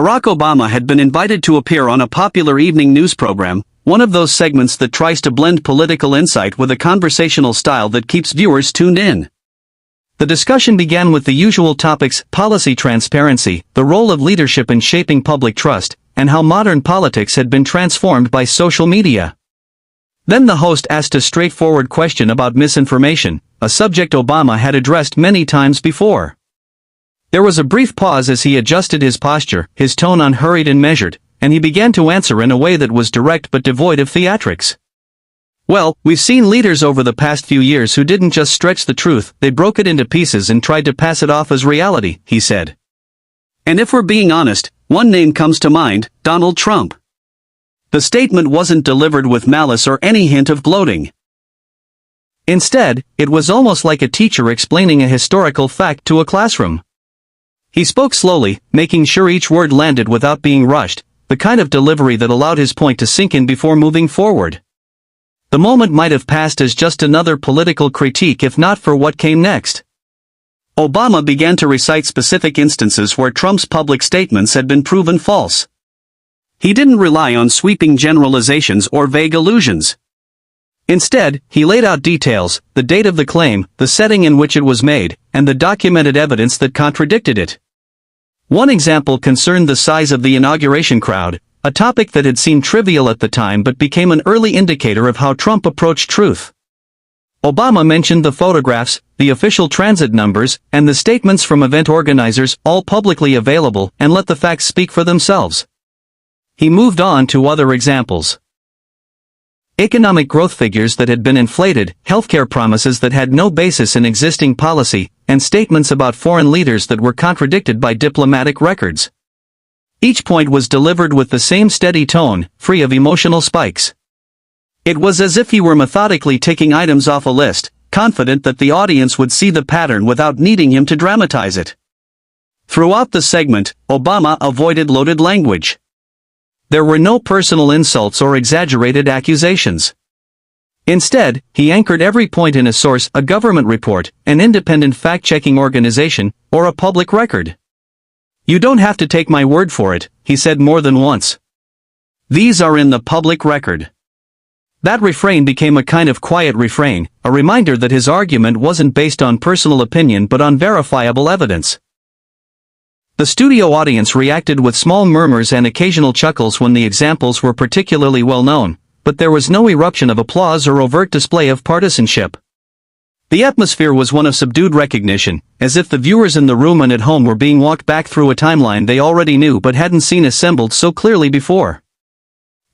Barack Obama had been invited to appear on a popular evening news program, one of those segments that tries to blend political insight with a conversational style that keeps viewers tuned in. The discussion began with the usual topics: policy transparency, the role of leadership in shaping public trust, and how modern politics had been transformed by social media. Then the host asked a straightforward question about misinformation, a subject Obama had addressed many times before. There was a brief pause as he adjusted his posture, his tone unhurried and measured, and he began to answer in a way that was direct but devoid of theatrics. "Well, we've seen leaders over the past few years who didn't just stretch the truth, they broke it into pieces and tried to pass it off as reality," he said. And if we're being honest, one name comes to mind: Donald Trump. The statement wasn't delivered with malice or any hint of gloating. Instead, it was almost like a teacher explaining a historical fact to a classroom. He spoke slowly, making sure each word landed without being rushed, the kind of delivery that allowed his point to sink in before moving forward. The moment might have passed as just another political critique if not for what came next. Obama began to recite specific instances where Trump's public statements had been proven false. He didn't rely on sweeping generalizations or vague allusions. Instead, he laid out details: the date of the claim, the setting in which it was made, and the documented evidence that contradicted it. One example concerned the size of the inauguration crowd, a topic that had seemed trivial at the time but became an early indicator of how Trump approached truth. Obama mentioned the photographs, the official transit numbers, and the statements from event organizers, all publicly available, and let the facts speak for themselves. He moved on to other examples. Economic growth figures that had been inflated, healthcare promises that had no basis in existing policy, and statements about foreign leaders that were contradicted by diplomatic records. Each point was delivered with the same steady tone, free of emotional spikes. It was as if he were methodically ticking items off a list, confident that the audience would see the pattern without needing him to dramatize it. Throughout the segment, Obama avoided loaded language. There were no personal insults or exaggerated accusations. Instead, he anchored every point in a source: a government report, an independent fact-checking organization, or a public record. "You don't have to take my word for it," he said more than once. "These are in the public record." That refrain became a kind of quiet refrain, a reminder that his argument wasn't based on personal opinion but on verifiable evidence. The studio audience reacted with small murmurs and occasional chuckles when the examples were particularly well known, but there was no eruption of applause or overt display of partisanship. The atmosphere was one of subdued recognition, as if the viewers in the room and at home were being walked back through a timeline they already knew but hadn't seen assembled so clearly before.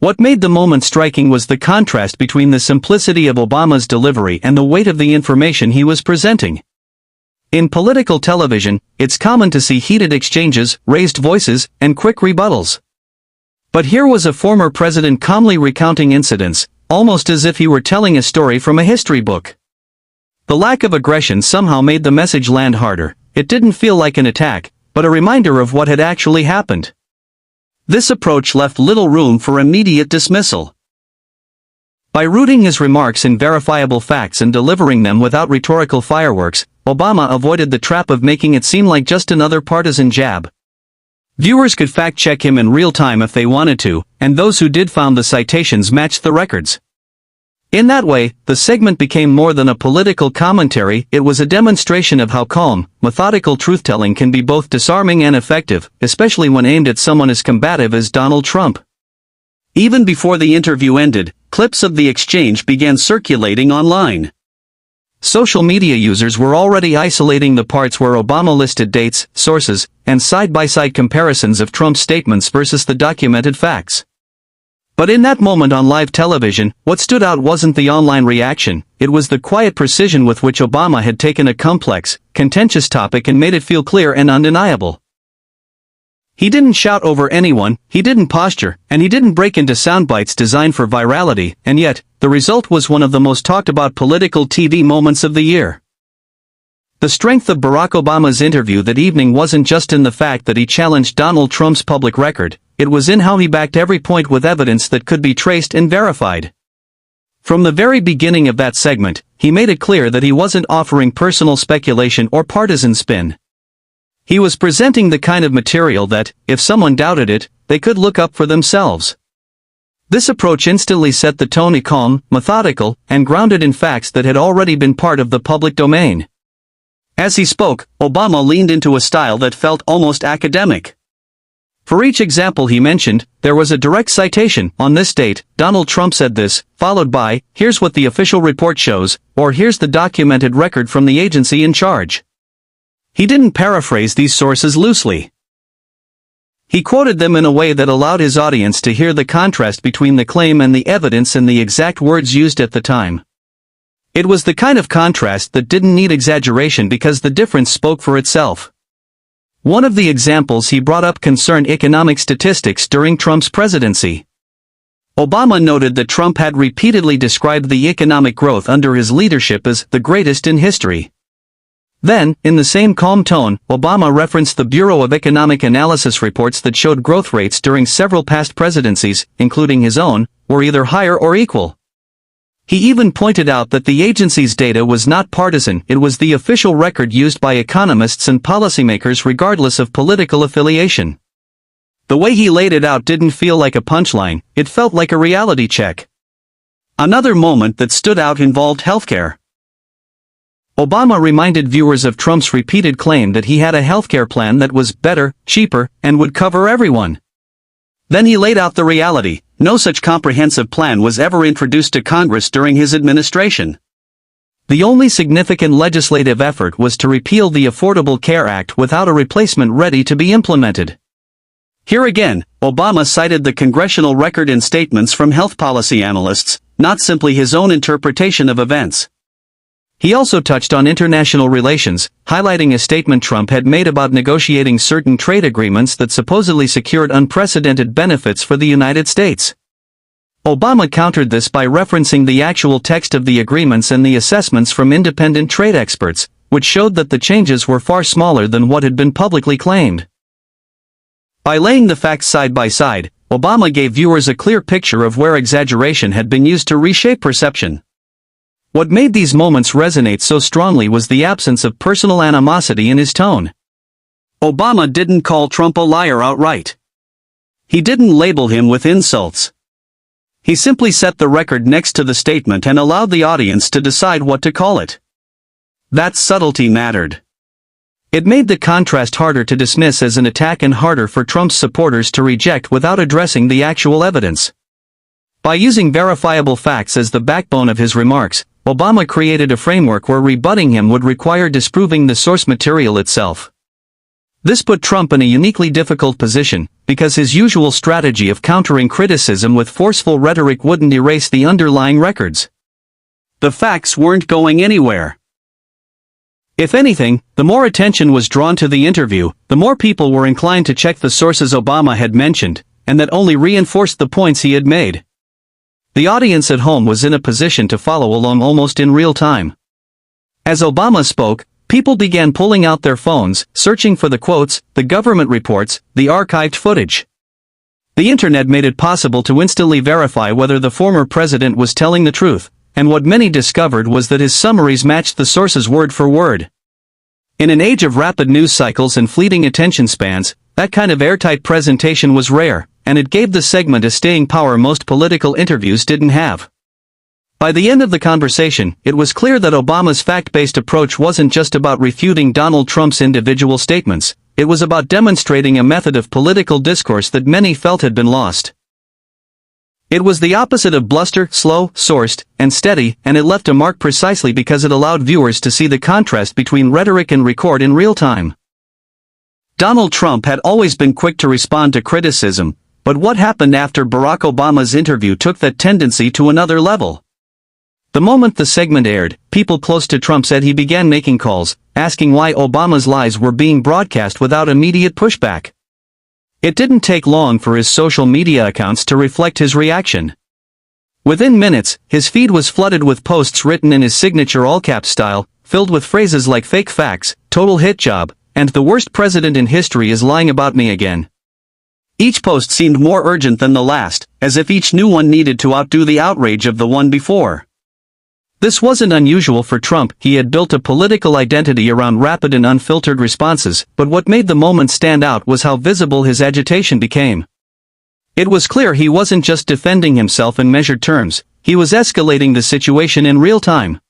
What made the moment striking was the contrast between the simplicity of Obama's delivery and the weight of the information he was presenting. In political television, it's common to see heated exchanges, raised voices, and quick rebuttals. But here was a former president calmly recounting incidents, almost as if he were telling a story from a history book. The lack of aggression somehow made the message land harder. It didn't feel like an attack, but a reminder of what had actually happened. This approach left little room for immediate dismissal. By rooting his remarks in verifiable facts and delivering them without rhetorical fireworks, Obama avoided the trap of making it seem like just another partisan jab. Viewers could fact-check him in real time if they wanted to, and those who did found the citations matched the records. In that way, the segment became more than a political commentary. It was a demonstration of how calm, methodical truth-telling can be both disarming and effective, especially when aimed at someone as combative as Donald Trump. Even before the interview ended, clips of the exchange began circulating online. Social media users were already isolating the parts where Obama listed dates, sources, and side-by-side comparisons of Trump's statements versus the documented facts. But in that moment on live television, what stood out wasn't the online reaction, it was the quiet precision with which Obama had taken a complex, contentious topic and made it feel clear and undeniable. He didn't shout over anyone, he didn't posture, and he didn't break into sound bites designed for virality, and yet, the result was one of the most talked about political TV moments of the year. The strength of Barack Obama's interview that evening wasn't just in the fact that he challenged Donald Trump's public record, it was in how he backed every point with evidence that could be traced and verified. From the very beginning of that segment, he made it clear that he wasn't offering personal speculation or partisan spin. He was presenting the kind of material that, if someone doubted it, they could look up for themselves. This approach instantly set the tone calm, methodical, and grounded in facts that had already been part of the public domain. As he spoke, Obama leaned into a style that felt almost academic. For each example he mentioned, there was a direct citation. On this date, Donald Trump said this, followed by, here's what the official report shows, or here's the documented record from the agency in charge. He didn't paraphrase these sources loosely. He quoted them in a way that allowed his audience to hear the contrast between the claim and the evidence and the exact words used at the time. It was the kind of contrast that didn't need exaggeration because the difference spoke for itself. One of the examples he brought up concerned economic statistics during Trump's presidency. Obama noted that Trump had repeatedly described the economic growth under his leadership as the greatest in history. Then, in the same calm tone, Obama referenced the Bureau of Economic Analysis reports that showed growth rates during several past presidencies, including his own, were either higher or equal. He even pointed out that the agency's data was not partisan, it was the official record used by economists and policymakers regardless of political affiliation. The way he laid it out didn't feel like a punchline, it felt like a reality check. Another moment that stood out involved healthcare. Obama reminded viewers of Trump's repeated claim that he had a healthcare plan that was better, cheaper, and would cover everyone. Then he laid out the reality: no such comprehensive plan was ever introduced to Congress during his administration. The only significant legislative effort was to repeal the Affordable Care Act without a replacement ready to be implemented. Here again, Obama cited the congressional record and statements from health policy analysts, not simply his own interpretation of events. He also touched on international relations, highlighting a statement Trump had made about negotiating certain trade agreements that supposedly secured unprecedented benefits for the United States. Obama countered this by referencing the actual text of the agreements and the assessments from independent trade experts, which showed that the changes were far smaller than what had been publicly claimed. By laying the facts side by side, Obama gave viewers a clear picture of where exaggeration had been used to reshape perception. What made these moments resonate so strongly was the absence of personal animosity in his tone. Obama didn't call Trump a liar outright. He didn't label him with insults. He simply set the record next to the statement and allowed the audience to decide what to call it. That subtlety mattered. It made the contrast harder to dismiss as an attack and harder for Trump's supporters to reject without addressing the actual evidence. By using verifiable facts as the backbone of his remarks, Obama created a framework where rebutting him would require disproving the source material itself. This put Trump in a uniquely difficult position, because his usual strategy of countering criticism with forceful rhetoric wouldn't erase the underlying records. The facts weren't going anywhere. If anything, the more attention was drawn to the interview, the more people were inclined to check the sources Obama had mentioned, and that only reinforced the points he had made. The audience at home was in a position to follow along almost in real time. As Obama spoke, people began pulling out their phones, searching for the quotes, the government reports, the archived footage. The internet made it possible to instantly verify whether the former president was telling the truth, and what many discovered was that his summaries matched the sources word for word. In an age of rapid news cycles and fleeting attention spans, that kind of airtight presentation was rare, and it gave the segment a staying power most political interviews didn't have. By the end of the conversation, it was clear that Obama's fact-based approach wasn't just about refuting Donald Trump's individual statements, it was about demonstrating a method of political discourse that many felt had been lost. It was the opposite of bluster, slow, sourced, and steady, and it left a mark precisely because it allowed viewers to see the contrast between rhetoric and record in real time. Donald Trump had always been quick to respond to criticism, but what happened after Barack Obama's interview took that tendency to another level. The moment the segment aired, people close to Trump said he began making calls, asking why Obama's lies were being broadcast without immediate pushback. It didn't take long for his social media accounts to reflect his reaction. Within minutes, his feed was flooded with posts written in his signature all-caps style, filled with phrases like fake facts, total hit job, and the worst president in history is lying about me again. Each post seemed more urgent than the last, as if each new one needed to outdo the outrage of the one before. This wasn't unusual for Trump. He had built a political identity around rapid and unfiltered responses, but what made the moment stand out was how visible his agitation became. It was clear he wasn't just defending himself in measured terms, he was escalating the situation in real time.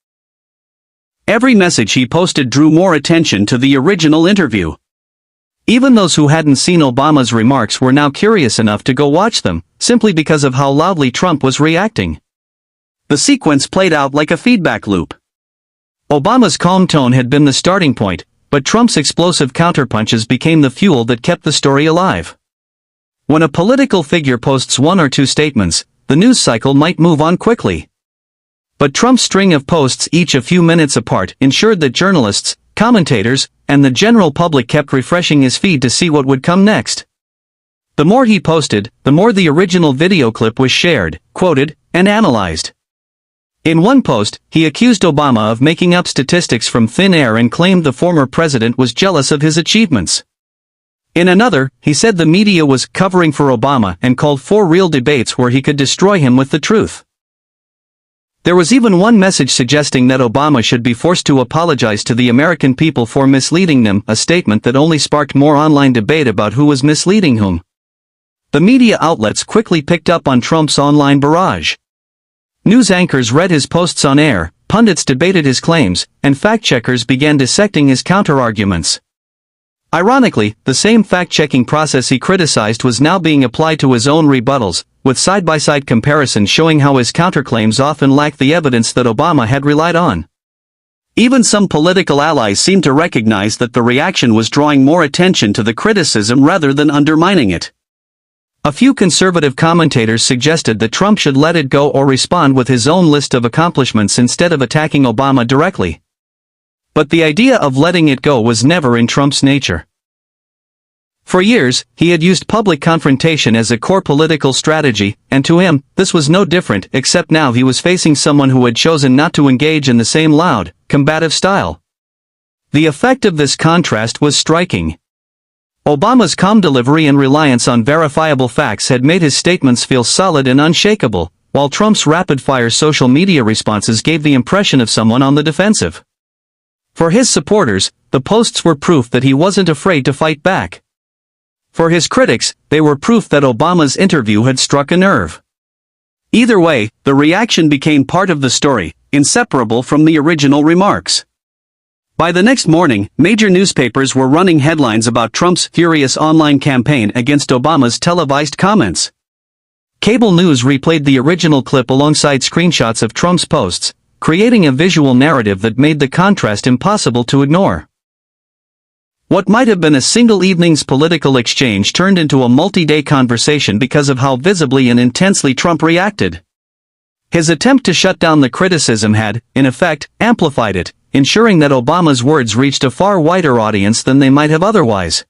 Every message he posted drew more attention to the original interview. Even those who hadn't seen Obama's remarks were now curious enough to go watch them, simply because of how loudly Trump was reacting. The sequence played out like a feedback loop. Obama's calm tone had been the starting point, but Trump's explosive counterpunches became the fuel that kept the story alive. When a political figure posts one or two statements, the news cycle might move on quickly. But Trump's string of posts, each a few minutes apart, ensured that journalists, commentators, and the general public kept refreshing his feed to see what would come next. The more he posted, the more the original video clip was shared, quoted, and analyzed. In one post, he accused Obama of making up statistics from thin air and claimed the former president was jealous of his achievements. In another, he said the media was covering for Obama and called for real debates where he could destroy him with the truth. There was even one message suggesting that Obama should be forced to apologize to the American people for misleading them, a statement that only sparked more online debate about who was misleading whom. The media outlets quickly picked up on Trump's online barrage. News anchors read his posts on air, pundits debated his claims, and fact-checkers began dissecting his counter-arguments. Ironically, the same fact-checking process he criticized was now being applied to his own rebuttals, with side-by-side comparisons showing how his counterclaims often lacked the evidence that Obama had relied on. Even some political allies seemed to recognize that the reaction was drawing more attention to the criticism rather than undermining it. A few conservative commentators suggested that Trump should let it go or respond with his own list of accomplishments instead of attacking Obama directly. But the idea of letting it go was never in Trump's nature. For years, he had used public confrontation as a core political strategy, and to him, this was no different, except now he was facing someone who had chosen not to engage in the same loud, combative style. The effect of this contrast was striking. Obama's calm delivery and reliance on verifiable facts had made his statements feel solid and unshakable, while Trump's rapid-fire social media responses gave the impression of someone on the defensive. For his supporters, the posts were proof that he wasn't afraid to fight back. For his critics, they were proof that Obama's interview had struck a nerve. Either way, the reaction became part of the story, inseparable from the original remarks. By the next morning, major newspapers were running headlines about Trump's furious online campaign against Obama's televised comments. Cable news replayed the original clip alongside screenshots of Trump's posts, creating a visual narrative that made the contrast impossible to ignore. What might have been a single evening's political exchange turned into a multi-day conversation because of how visibly and intensely Trump reacted. His attempt to shut down the criticism had, in effect, amplified it, ensuring that Obama's words reached a far wider audience than they might have otherwise.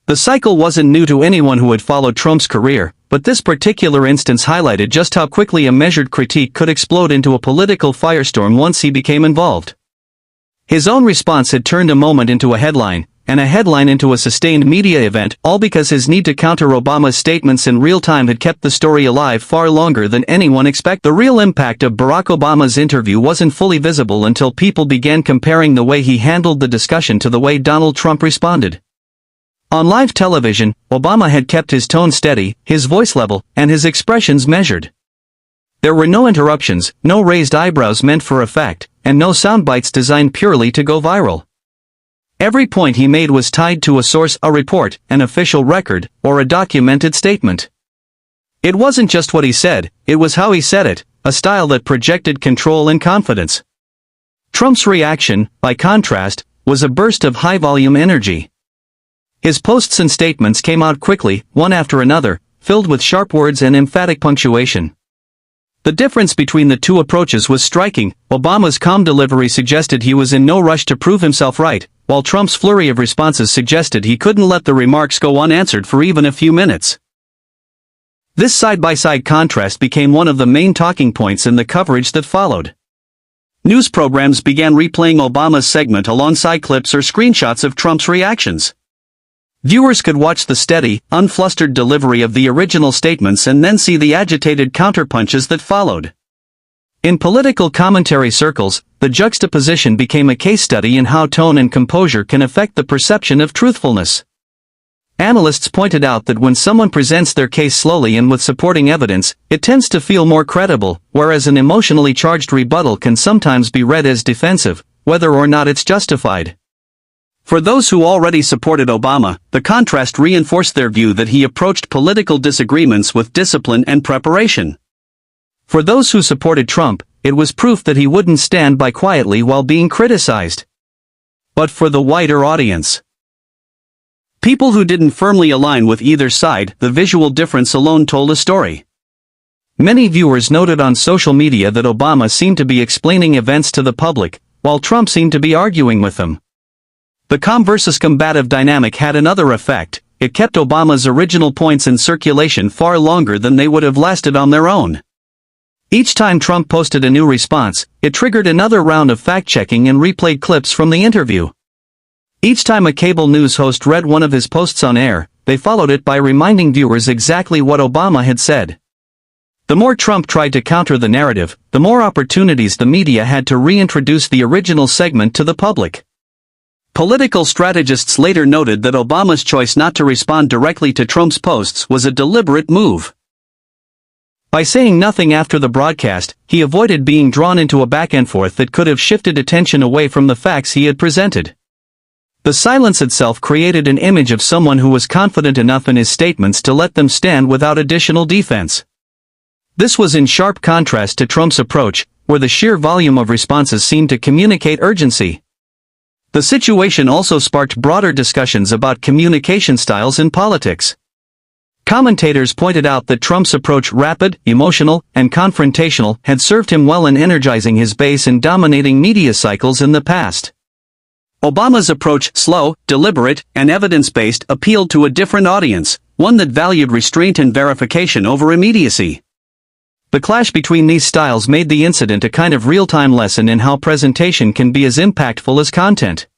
The cycle wasn't new to anyone who had followed Trump's career, but this particular instance highlighted just how quickly a measured critique could explode into a political firestorm once he became involved. His own response had turned a moment into a headline, and a headline into a sustained media event, all because his need to counter Obama's statements in real time had kept the story alive far longer than anyone expected. The real impact of Barack Obama's interview wasn't fully visible until people began comparing the way he handled the discussion to the way Donald Trump responded. On live television, Obama had kept his tone steady, his voice level, and his expressions measured. There were no interruptions, no raised eyebrows meant for effect, and no soundbites designed purely to go viral. Every point he made was tied to a source, a report, an official record, or a documented statement. It wasn't just what he said, it was how he said it, a style that projected control and confidence. Trump's reaction, by contrast, was a burst of high-volume energy. His posts and statements came out quickly, one after another, filled with sharp words and emphatic punctuation. The difference between the two approaches was striking. Obama's calm delivery suggested he was in no rush to prove himself right, while Trump's flurry of responses suggested he couldn't let the remarks go unanswered for even a few minutes. This side-by-side contrast became one of the main talking points in the coverage that followed. News programs began replaying Obama's segment alongside clips or screenshots of Trump's reactions. Viewers could watch the steady, unflustered delivery of the original statements and then see the agitated counterpunches that followed. In political commentary circles, the juxtaposition became a case study in how tone and composure can affect the perception of truthfulness. Analysts pointed out that when someone presents their case slowly and with supporting evidence, it tends to feel more credible, whereas an emotionally charged rebuttal can sometimes be read as defensive, whether or not it's justified. For those who already supported Obama, the contrast reinforced their view that he approached political disagreements with discipline and preparation. For those who supported Trump, it was proof that he wouldn't stand by quietly while being criticized. But for the wider audience, people who didn't firmly align with either side, the visual difference alone told a story. Many viewers noted on social media that Obama seemed to be explaining events to the public, while Trump seemed to be arguing with them. The calm versus combative dynamic had another effect. It kept Obama's original points in circulation far longer than they would have lasted on their own. Each time Trump posted a new response, it triggered another round of fact-checking and replayed clips from the interview. Each time a cable news host read one of his posts on air, they followed it by reminding viewers exactly what Obama had said. The more Trump tried to counter the narrative, the more opportunities the media had to reintroduce the original segment to the public. Political strategists later noted that Obama's choice not to respond directly to Trump's posts was a deliberate move. By saying nothing after the broadcast, he avoided being drawn into a back-and-forth that could have shifted attention away from the facts he had presented. The silence itself created an image of someone who was confident enough in his statements to let them stand without additional defense. This was in sharp contrast to Trump's approach, where the sheer volume of responses seemed to communicate urgency. The situation also sparked broader discussions about communication styles in politics. Commentators pointed out that Trump's approach, rapid, emotional, and confrontational, had served him well in energizing his base and dominating media cycles in the past. Obama's approach, slow, deliberate, and evidence-based, appealed to a different audience, one that valued restraint and verification over immediacy. The clash between these styles made the incident a kind of real-time lesson in how presentation can be as impactful as content.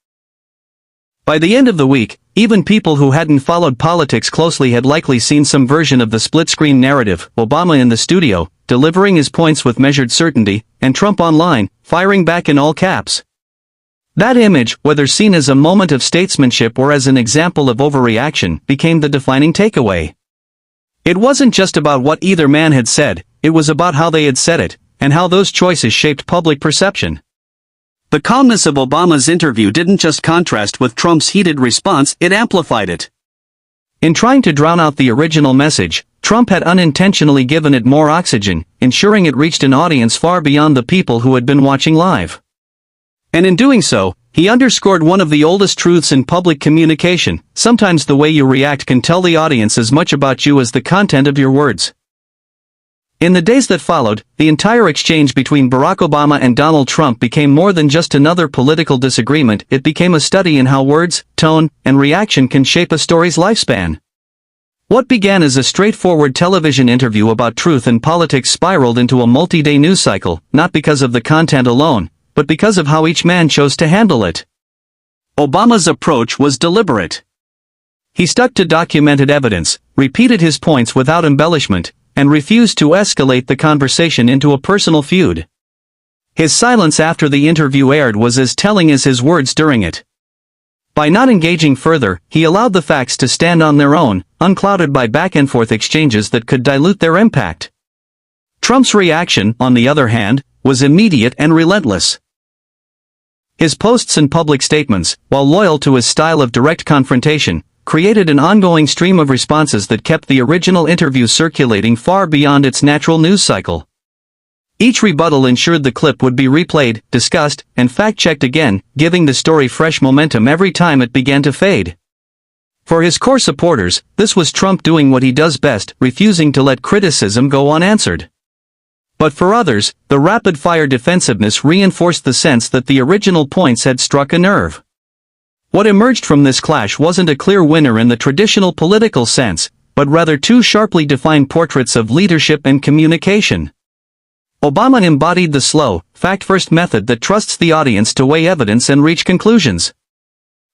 By the end of the week, even people who hadn't followed politics closely had likely seen some version of the split-screen narrative: Obama in the studio, delivering his points with measured certainty, and Trump online, firing back in all caps. That image, whether seen as a moment of statesmanship or as an example of overreaction, became the defining takeaway. It wasn't just about what either man had said, it was about how they had said it, and how those choices shaped public perception. The calmness of Obama's interview didn't just contrast with Trump's heated response, it amplified it. In trying to drown out the original message, Trump had unintentionally given it more oxygen, ensuring it reached an audience far beyond the people who had been watching live. And in doing so, he underscored one of the oldest truths in public communication: sometimes the way you react can tell the audience as much about you as the content of your words. In the days that followed, the entire exchange between Barack Obama and Donald Trump became more than just another political disagreement. It became a study in how words, tone, and reaction can shape a story's lifespan. What began as a straightforward television interview about truth and politics spiraled into a multi-day news cycle, not because of the content alone, but because of how each man chose to handle it. Obama's approach was deliberate. He stuck to documented evidence, repeated his points without embellishment, and refused to escalate the conversation into a personal feud. His silence after the interview aired was as telling as his words during it. By not engaging further, he allowed the facts to stand on their own, unclouded by back-and-forth exchanges that could dilute their impact. Trump's reaction, on the other hand, was immediate and relentless. His posts and public statements, while loyal to his style of direct confrontation, created an ongoing stream of responses that kept the original interview circulating far beyond its natural news cycle. Each rebuttal ensured the clip would be replayed, discussed, and fact-checked again, giving the story fresh momentum every time it began to fade. For his core supporters, this was Trump doing what he does best, refusing to let criticism go unanswered. But for others, the rapid-fire defensiveness reinforced the sense that the original points had struck a nerve. What emerged from this clash wasn't a clear winner in the traditional political sense, but rather two sharply defined portraits of leadership and communication. Obama embodied the slow, fact-first method that trusts the audience to weigh evidence and reach conclusions.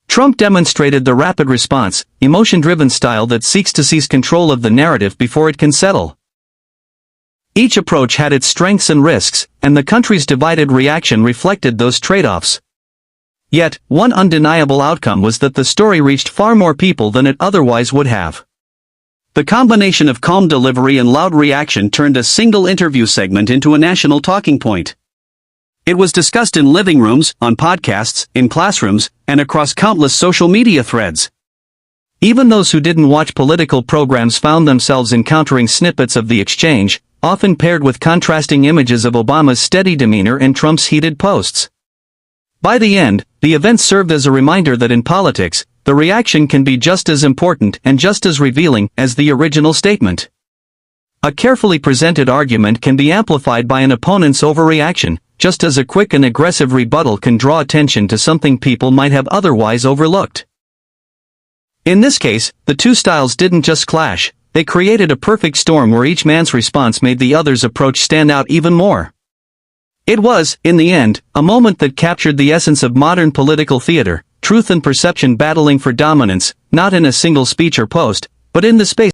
Trump demonstrated the rapid response, emotion-driven style that seeks to seize control of the narrative before it can settle. Each approach had its strengths and risks, and the country's divided reaction reflected those trade-offs. Yet, one undeniable outcome was that the story reached far more people than it otherwise would have. The combination of calm delivery and loud reaction turned a single interview segment into a national talking point. It was discussed in living rooms, on podcasts, in classrooms, and across countless social media threads. Even those who didn't watch political programs found themselves encountering snippets of the exchange, often paired with contrasting images of Obama's steady demeanor and Trump's heated posts. By the end, the event served as a reminder that in politics, the reaction can be just as important and just as revealing as the original statement. A carefully presented argument can be amplified by an opponent's overreaction, just as a quick and aggressive rebuttal can draw attention to something people might have otherwise overlooked. In this case, the two styles didn't just clash, they created a perfect storm where each man's response made the other's approach stand out even more. It was, in the end, a moment that captured the essence of modern political theater, truth and perception battling for dominance, not in a single speech or post, but in the space